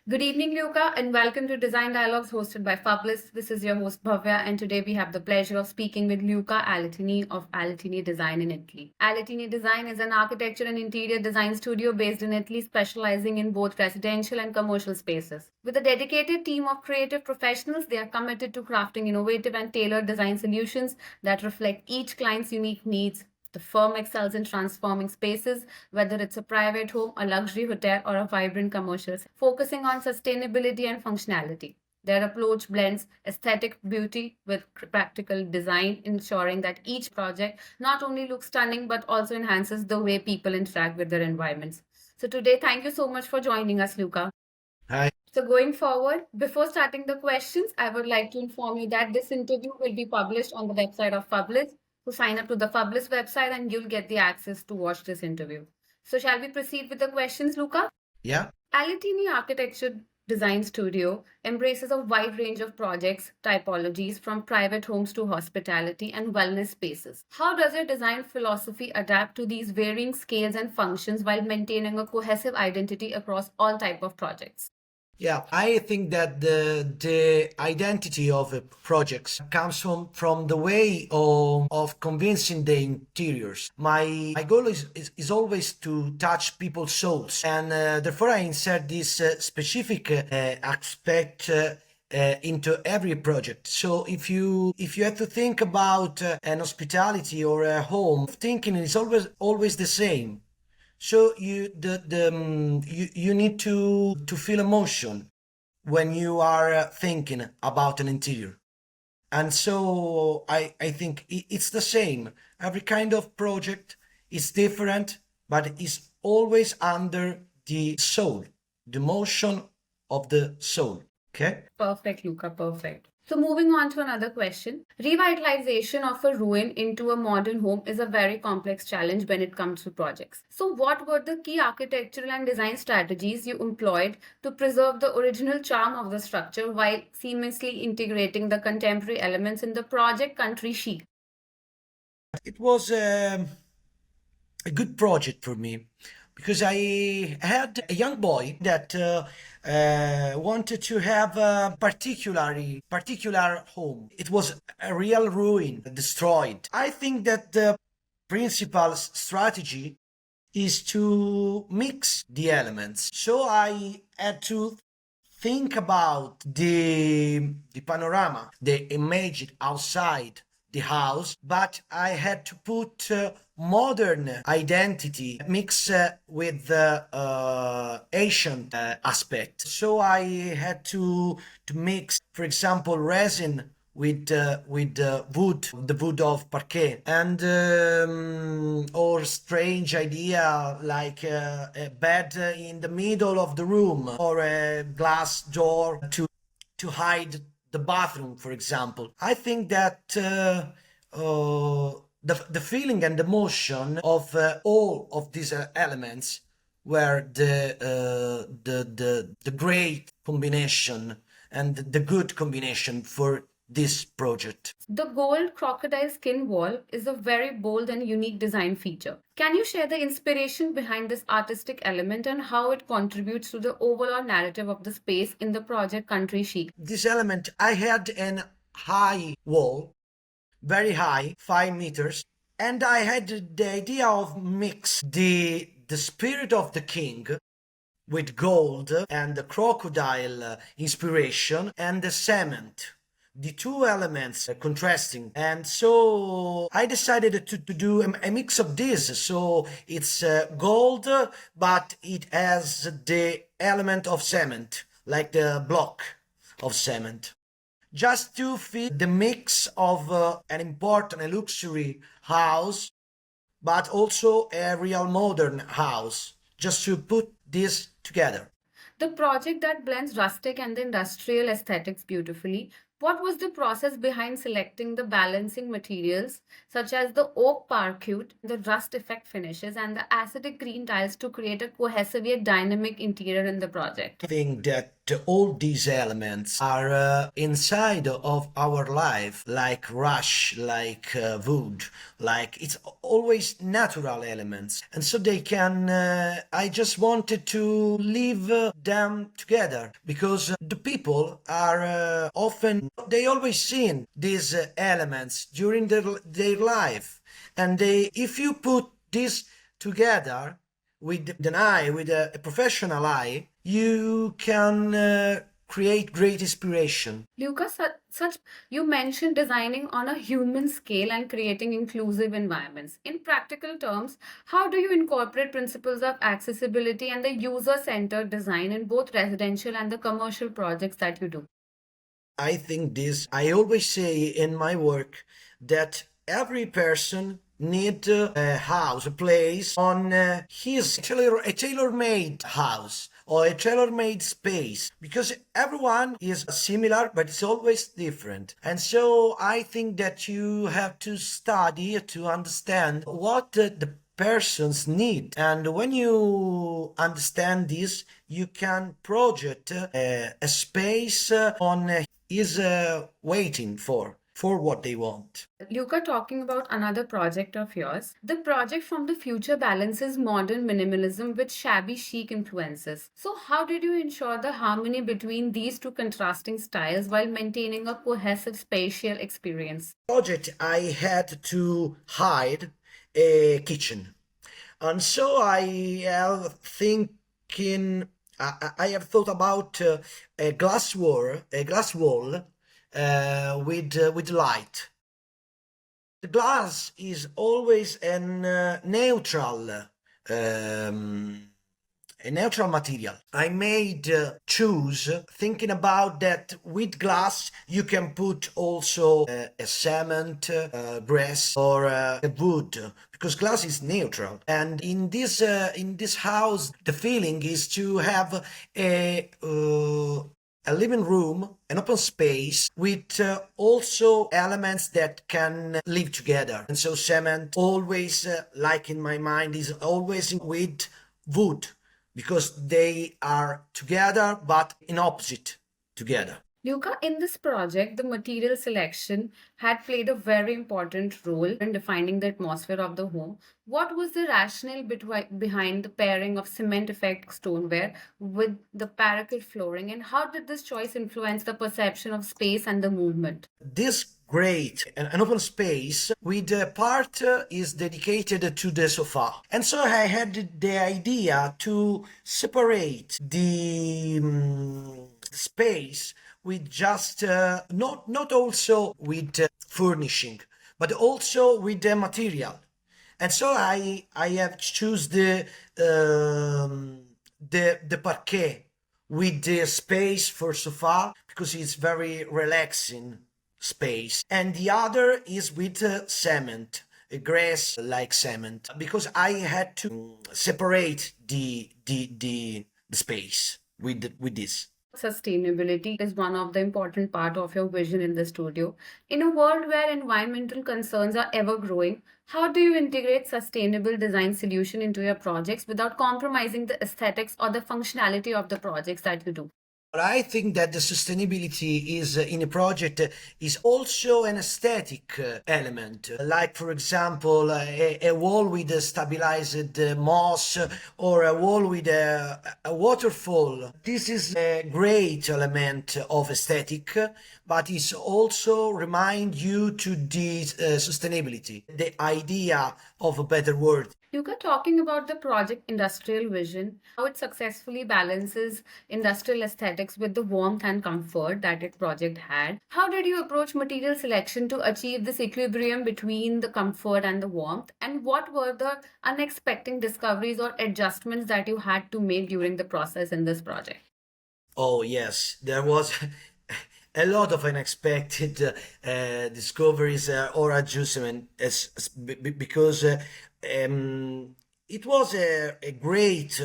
Good evening, Luca, and welcome to Design Dialogues hosted by Fabulous. This is your host, Bhavya, and today we have the pleasure of speaking with Luca Alitini of Alitini Design in Italy. Alitini Design is an architecture and interior design studio based in Italy, specializing in both residential and commercial spaces. With a dedicated team of creative professionals, they are committed to crafting innovative and tailored design solutions that reflect each client's unique needs. The firm excels in transforming spaces, whether it's a private home, a luxury hotel, or a vibrant commercial, focusing on sustainability and functionality. Their approach blends aesthetic beauty with practical design, ensuring that each project not only looks stunning but also enhances the way people interact with their environments. So, today, thank you so much for joining us, Luca. Hi. So, going forward, before starting the questions, I would like to inform you that this interview will be published on the website of Fabulous. So, sign up to the Fabulous website and you'll get the access to watch this interview. So, shall we proceed with the questions, Luca? Yeah. Alitini Architecture Design Studio embraces a wide range of projects, typologies, from private homes to hospitality and wellness spaces. How does your design philosophy adapt to these varying scales and functions while maintaining a cohesive identity across all type of projects? Yeah, I think that the identity of projects comes from the way of convincing the interiors. My goal is always to touch people's souls, and therefore I insert this specific aspect into every project. So if you have to think about an hospitality or a home, thinking is always the same. So you need to feel emotion when you are thinking about an interior. And so I think it's the same. Every kind of project is different, but it's always under the soul, the motion of the soul. Okay? Perfect, Luca, perfect. So, moving on to another question. Revitalization of a ruin into a modern home is a very complex challenge when it comes to projects. So, what were the key architectural and design strategies you employed to preserve the original charm of the structure while seamlessly integrating the contemporary elements in the project Country Chic? It was a good project for me because I had a young boy that wanted to have a particular home. It was a real ruin, destroyed. I think that the principal strategy is to mix the elements. So I had to think about the panorama, the image outside the house, but I had to put modern identity mix with the ancient aspect. So I had to mix, for example, resin with wood, the wood of parquet, and or strange idea like a bed in the middle of the room or a glass door to hide the bathroom, for example. I think that the feeling and emotion of all of these elements were the great combination and the good combination for this project. The gold crocodile skin wall is a very bold and unique design feature. Can you share the inspiration behind this artistic element and how it contributes to the overall narrative of the space in the project Country Chic? This element, I had an high wall, very high, 5 meters, and I had the idea of mix the spirit of the king with gold and the crocodile inspiration and the cement, the two elements contrasting. And so I decided to do a mix of this. So it's gold, but it has the element of cement, like the block of cement, just to fit the mix of an important, a luxury house, but also a real modern house, just to put this together. The project that blends rustic and the industrial aesthetics beautifully. What was the process behind selecting the balancing materials, such as the oak parquet, the rust effect finishes, and the acidic green tiles to create a cohesive yet dynamic interior in the project? I think that all these elements are inside of our life, like rush, like wood, like it's always natural elements. And so they can, I just wanted to leave them together because the people are often, they always seen these elements during their life. And if you put this together, with an eye, with a professional eye, you can create great inspiration. Luca, such you mentioned designing on a human scale and creating inclusive environments. In practical terms, how do you incorporate principles of accessibility and the user-centered design in both residential and the commercial projects that you do? I think this, I always say in my work that every person need a house, a place on his a tailor-made house or a tailor-made space because everyone is similar but it's always different. And so I think that you have to study to understand what the persons need, and when you understand this you can project a space on is waiting for what they want. Luca, talking about another project of yours, the project from the future balances modern minimalism with shabby chic influences. So, how did you ensure the harmony between these two contrasting styles while maintaining a cohesive spatial experience? Project I had to hide a kitchen, and so I have thinking I have thought about a glass wall with light. The glass is always um, a neutral material. I made choose thinking about that with glass you can put also a cement, grass or a wood because glass is neutral. And in this house the feeling is to have a living room, an open space with also elements that can live together. And so cement always, like in my mind, is always with wood because they are together but in opposite together. Luca, in this project, the material selection had played a very important role in defining the atmosphere of the home. What was the rationale behind the pairing of cement effect stoneware with the parquet flooring, and how did this choice influence the perception of space and the movement? This great an open space with a part is dedicated to the sofa, and so I had the idea to separate the space with just not also with furnishing but also with the material. And so I have choose the parquet with the space for sofa because it's very relaxing space, and the other is with cement, a grass like cement, because I had to separate the space with this. Sustainability is one of the important part of your vision in the studio. In a world where environmental concerns are ever growing, how do you integrate sustainable design solution into your projects without compromising the aesthetics or the functionality of the projects that you do? But I think that the sustainability is in a project is also an aesthetic element. Like, for example, a wall with a stabilized moss or a wall with a waterfall. This is a great element of aesthetic, but it also remind you to the sustainability, the idea of a better world. Luca, talking about the project industrial vision, how it successfully balances industrial aesthetics with the warmth and comfort that its project had. How did you approach material selection to achieve this equilibrium between the comfort and the warmth? And what were the unexpected discoveries or adjustments that you had to make during the process in this project? Oh yes, there was a lot of unexpected discoveries or adjustment because It was a great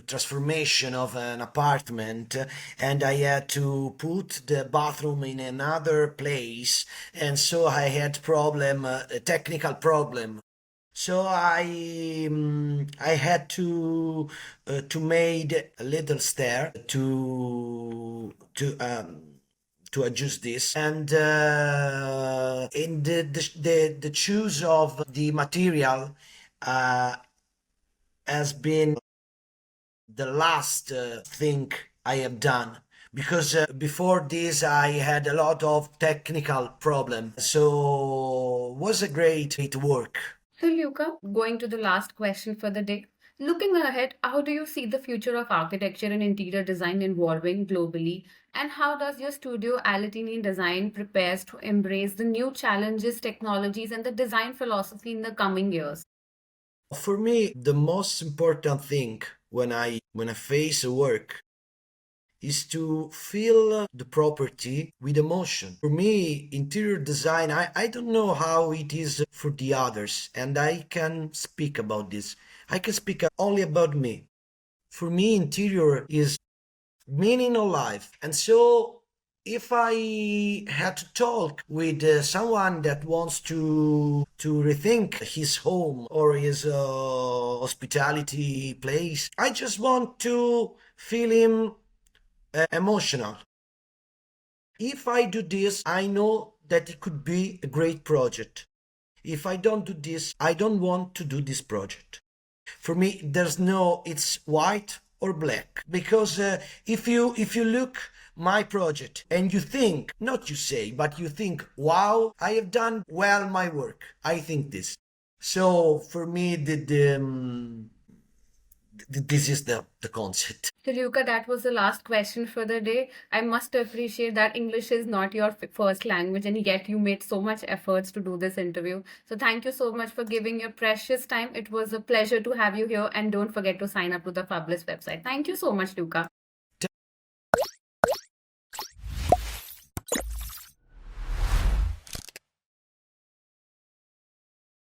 transformation of an apartment, and I had to put the bathroom in another place, and so I had a technical problem. So I had to made a little stair to adjust this, and in the choose of the material uh, has been the last thing I have done, because before this I had a lot of technical problem, so was a great work. So, Luca, going to the last question for the day. Looking ahead, how do you see the future of architecture and interior design evolving globally? And how does your studio, Alitini Design, prepares to embrace the new challenges, technologies, and the design philosophy in the coming years? For me, the most important thing when I face a work is to feel the property with emotion. For me, interior design, I don't know how it is for the others, and I can speak about this. I can speak only about me. For me, interior is meaning of life. And so, if I had to talk with someone that wants to rethink his home or his hospitality place, I just want to feel him emotional. If I do this, I know that it could be a great project. If I don't do this, I don't want to do this project. For me, there's no it's white or black, because if you look my project and you think, not you say, but you think, wow, I have done well my work. I think this. So for me, this is the concept. So, Luca, that was the last question for the day. I must appreciate that English is not your first language, and yet you made so much efforts to do this interview. So, thank you so much for giving your precious time. It was a pleasure to have you here, and don't forget to sign up to the Fabulous website. Thank you so much, Luca.